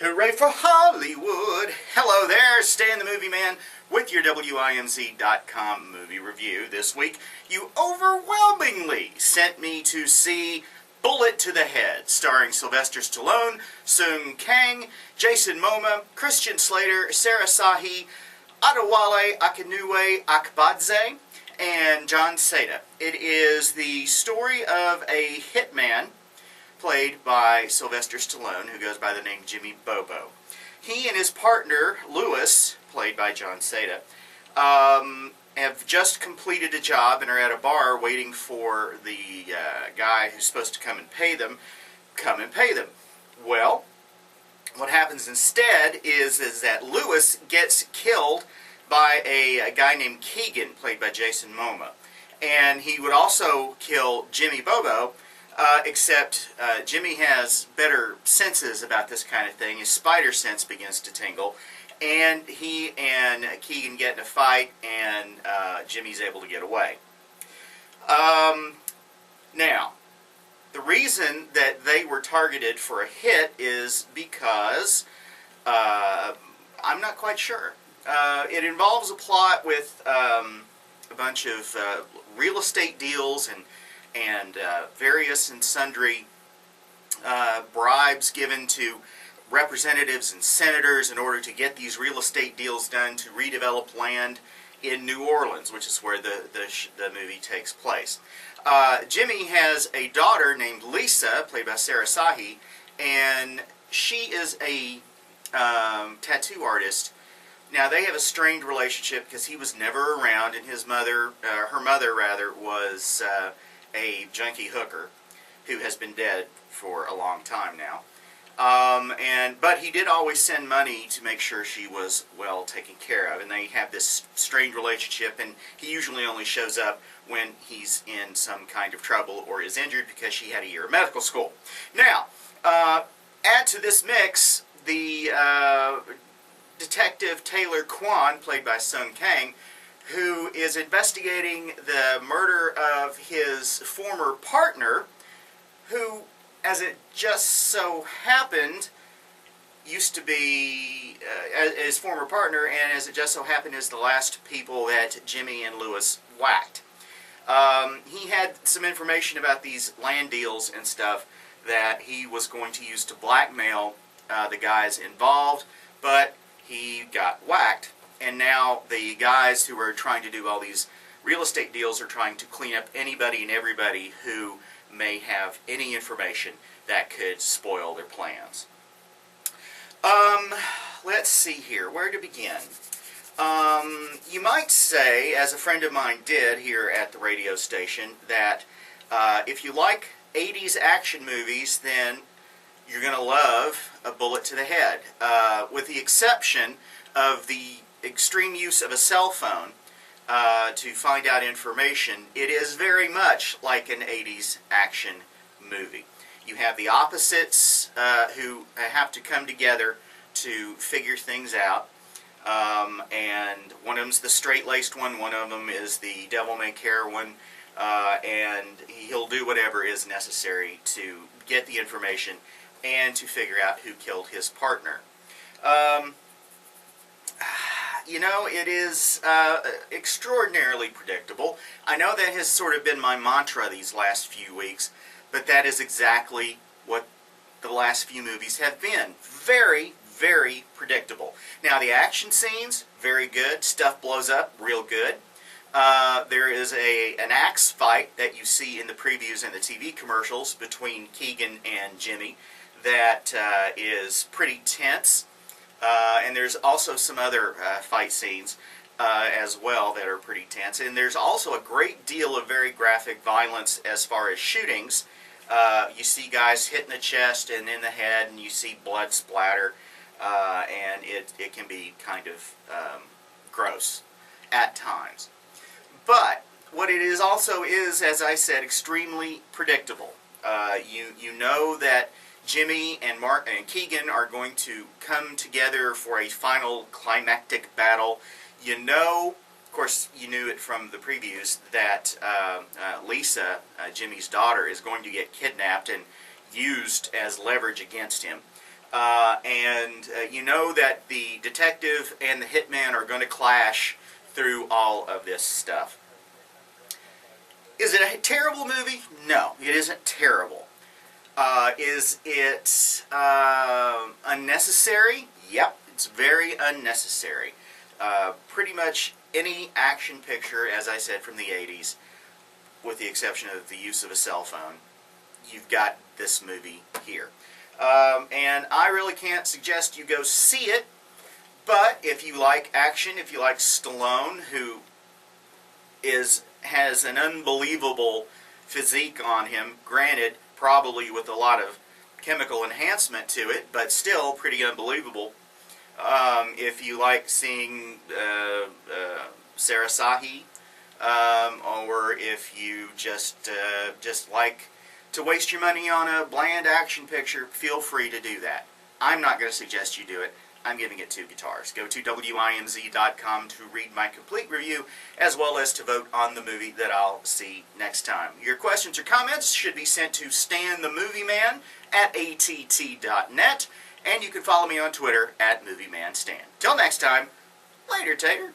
Hooray for Hollywood! Hello there, Stan the Movie Man with your WIMZ.com movie review. This week, you overwhelmingly sent me to see Bullet to the Head, starring Sylvester Stallone, Sung Kang, Jason Momoa, Christian Slater, Sarah Sahi, Adewale Akinwumi Akbadze, and John Seda. It is the story of a hitman played by Sylvester Stallone, who goes by the name Jimmy Bobo. He and his partner, Lewis, played by John Seda, have just completed a job and are at a bar waiting for the guy who's supposed to come and pay them. Well, what happens instead is that Lewis gets killed by a guy named Keegan, played by Jason Momoa. And he would also kill Jimmy Bobo, except Jimmy has better senses about this kind of thing. His spider sense begins to tingle, and he and Keegan get in a fight, and Jimmy's able to get away. Now, the reason that they were targeted for a hit is because I'm not quite sure. It involves a plot with a bunch of real estate deals and various and sundry bribes given to representatives and senators in order to get these real estate deals done to redevelop land in New Orleans, which is where the movie takes place. Jimmy has a daughter named Lisa, played by Sarah Sahi, and she is a tattoo artist. Now, they have a strained relationship because he was never around, and his mother, her mother rather, was a junkie hooker who has been dead for a long time now. But he did always send money to make sure she was well taken care of, and they have this strained relationship, and he usually only shows up when he's in some kind of trouble or is injured because she had a year of medical school. Now, add to this mix the Detective Taylor Kwan, played by Sung Kang, who is investigating the murder of his former partner, who, as it just so happened, used to be his former partner, and as it just so happened, is the last people that Jimmy and Lewis whacked. He had some information about these land deals and stuff that he was going to use to blackmail the guys involved, but he got whacked. And now the guys who are trying to do all these real estate deals are trying to clean up anybody and everybody who may have any information that could spoil their plans. Let's see here. Where to begin? You might say, as a friend of mine did here at the radio station, that if you like 80s action movies, then you're going to love A Bullet to the Head, with the exception of the extreme use of a cell phone to find out information. It is very much like an 80s action movie. You have the opposites who have to come together to figure things out, and one of them's the straight-laced one of them is the devil-may-care one, and he'll do whatever is necessary to get the information and to figure out who killed his partner. You know, it is extraordinarily predictable. I know that has sort of been my mantra these last few weeks, but that is exactly what the last few movies have been. Very, very predictable. Now, the action scenes, very good. Stuff blows up real good. There is an axe fight that you see in the previews and the TV commercials between Keegan and Jimmy that is pretty tense. And there's also some other fight scenes as well that are pretty tense. And there's also a great deal of very graphic violence as far as shootings. You see guys hit in the chest and in the head, and you see blood splatter, and it can be kind of gross at times. But what it is also is, as I said, extremely predictable. You know that Jimmy and Keegan are going to come together for a final climactic battle. You know, of course, you knew it from the previews, that Lisa, Jimmy's daughter, is going to get kidnapped and used as leverage against him. You know that the detective and the hitman are going to clash through all of this stuff. Is it a terrible movie? No, it isn't terrible. Is it unnecessary? Yep, it's very unnecessary. Pretty much any action picture, as I said, from the 80s, with the exception of the use of a cell phone, you've got this movie here. And I really can't suggest you go see it, but if you like action, if you like Stallone, who has an unbelievable physique on him, granted, probably with a lot of chemical enhancement to it, but still pretty unbelievable. If you like seeing Sarah Sahi, or if you just like to waste your money on a bland action picture, feel free to do that. I'm not going to suggest you do it. I'm giving it 2 guitars. Go to WIMZ.com to read my complete review, as well as to vote on the movie that I'll see next time. Your questions or comments should be sent to StanTheMovieMan@att.net, and you can follow me on Twitter @MovieManStan. Till next time, later, Tater.